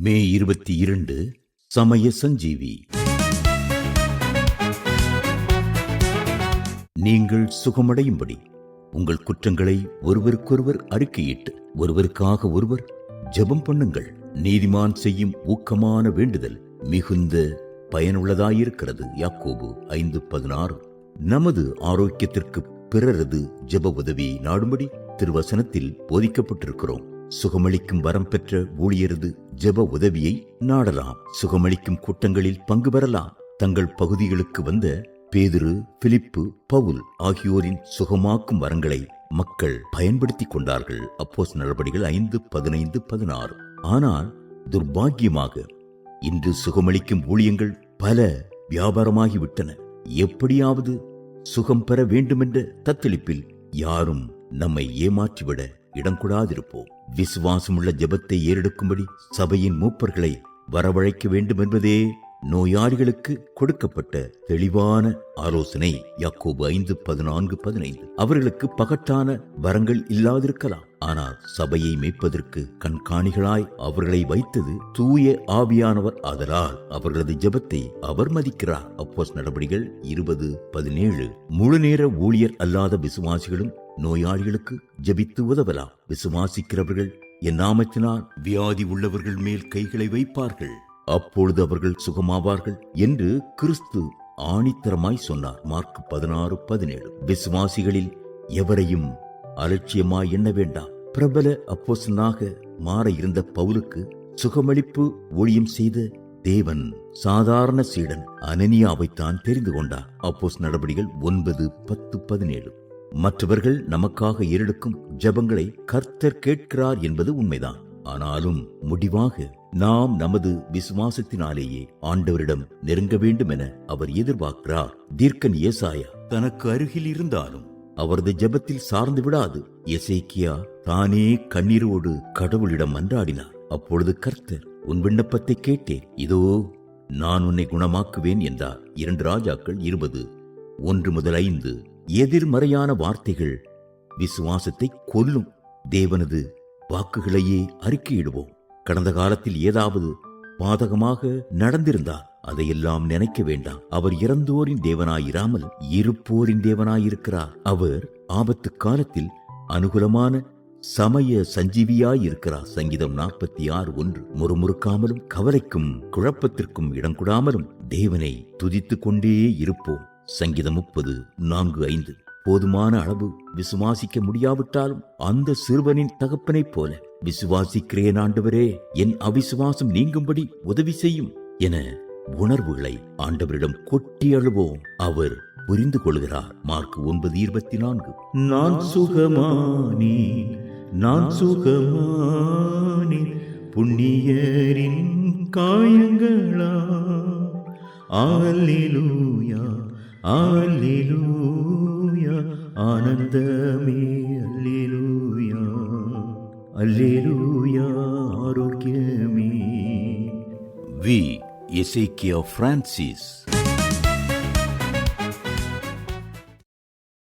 மே 22 சமய சஞ்சீவி. நீங்கள் சுகமடையும்படி உங்கள் குற்றங்களை ஒருவருக்கொருவர் அறிக்கையிட்டு ஒருவருக்காக ஒருவர் ஜெபம் பண்ணுங்கள். நீதிமான் செய்யும் ஊக்கமான வேண்டுதல் மிகுந்த பயனுள்ளதாயிருக்கிறது. யாக்கோபு 5:16. நமது ஆரோக்கியத்திற்கு பிறரது ஜெப உதவியை நாடும்படி திருவசனத்தில் போதிக்கப்பட்டிருக்கிறோம். சுகமளிக்கும் வரம் பெற்ற ஊழியரது ஜெப உதவியை நாடலாம். சுகமளிக்கும் கூட்டங்களில் பங்கு பெறலாம். தங்கள் பகுதிகளுக்கு வந்த பேதுரு, பிலிப்பு, பவுல் ஆகியோரின் சுகமாக்கும் வரங்களை மக்கள் பயன்படுத்திக் கொண்டார்கள். அப்போஸ்தலர் நடபடிகள் 5:15-16. ஆனால் துர்பாக்கியமாக இன்று சுகமளிக்கும் ஊழியங்கள் பல வியாபாரமாகிவிட்டன. எப்படியாவது சுகம் பெற வேண்டுமென்ற தத்தளிப்பில் யாரும் நம்மை ஏமாற்றிவிட இடங்கூடாதிருப்போம். விசுவாசமுள்ள ஜெபத்தை ஏறெடுக்கும்படி சபையின் மூப்பர்களை வரவழைக்க வேண்டும் என்பதே நோயாளிகளுக்கு கொடுக்கப்பட்ட தெளிவான ஆலோசனை. யாக்கோபு 5:14-15. அவர்களுக்கு பகட்டான வரங்கள் இல்லாதிருக்கலாம். ஆனால் சபையை மேய்ப்பதற்கு கண்காணிகளாய் அவர்களை வைத்தது தூய ஆவியானவர். ஆதலால் அவர்களது ஜெபத்தை அவர் மதிக்கிறார். அப்போஸ்தலர் நடபடிகள் 20:17. முழுநேர ஊழியர் அல்லாத விசுவாசிகளும் நோயாளிகளுக்கு ஜெபித்து உதவலாம். விசுவாசிக்கிறவர்கள் என் நாமத்தினால் வியாதி உள்ளவர்கள் மேல் கைகளை வைப்பார்கள், அப்பொழுது அவர்கள் சுகமாவார்கள் என்று கிறிஸ்து ஆணித்தரமாய் சொன்னார். மார்க் 16:17. விசுவாசிகளில் எவரையும் அலட்சியமாய் எண்ண வேண்டாம். பிரபல அப்போஸ்தலனாக மாற இருந்த பவுலுக்கு சுகமளிப்பு ஊழியம் செய்த தேவன் சாதாரண சீடன் அனனியாவைத்தான் தெரிந்து கொண்டார். அப்போஸ்தலர் நடபடிகள் 9:10-17. மற்றவர்கள் நமக்காக ஏறெடுக்கும் ஜெபங்களை கர்த்தர் கேட்கிறார் என்பது உண்மைதான். ஆனாலும் முடிவாக நாம் நமது விசுவாசத்தினாலேயே ஆண்டவரிடம் நெருங்க வேண்டும் என அவர் எதிர்பார்க்கிறார். தீர்க்கன் ஏசாயா தனக்கு அருகில் இருந்தாலும் அவரது ஜெபத்தில் சார்ந்து விடாது. எசேக்கியா தானே கண்ணீரோடு கடவுளிடம் மன்றாடினார். அப்பொழுது கர்த்தர், உன் விண்ணப்பத்தை கேட்டேன், இதோ நான் உன்னை குணமாக்குவேன் என்றார். 2 ராஜாக்கள் 20:1-5. எதிர்மறையான வார்த்தைகள் விசுவாசத்தை கொல்லும். தேவனது வாக்குகளையே அறிக்கையிடுவோம். கடந்த காலத்தில் ஏதாவது பாதகமாக நடந்திருந்தால் அதையெல்லாம் நினைக்க வேண்டாம். அவர் இறந்தோரின் தேவனாயிராமல் இருப்போரின் தேவனாயிருக்கிறார். அவர் ஆபத்து காலத்தில் அனுகூலமான சமய சஞ்சீவியாயிருக்கிறார். சங்கீதம் 46:1. முறுமுறுக்காமலும் கவலைக்கும் குழப்பத்திற்கும் இடம் கொடாமலும் தேவனை துதித்துக் கொண்டே இருப்போம். சங்கீதம் 30:4-5. போதுமான அளவு விசுவாசிக்க முடியாவிட்டாலும் அந்த சிறுவனின் தகப்பனைப் போல விசுவாசிக்கிறேன் ஆண்டவரே, என் அவிசுவாசம் நீங்கும்படி உதவி செய்யும் என உணர்வுகளை ஆண்டவரிடம் கொட்டி அழுவோம். அவர் புரிந்து கொள்கிறார். மார்க் 9:24. நான் சுகமானேன், நான் சுகமானேன், புண்ணியரின் காயங்களா. அல்லேலூயா, அல்லேலூயா, ஆனந்தமே அல்லேலூயா, அல்லேலூயா, ஆரோக்கியமே. வி. Hezekiah Francis.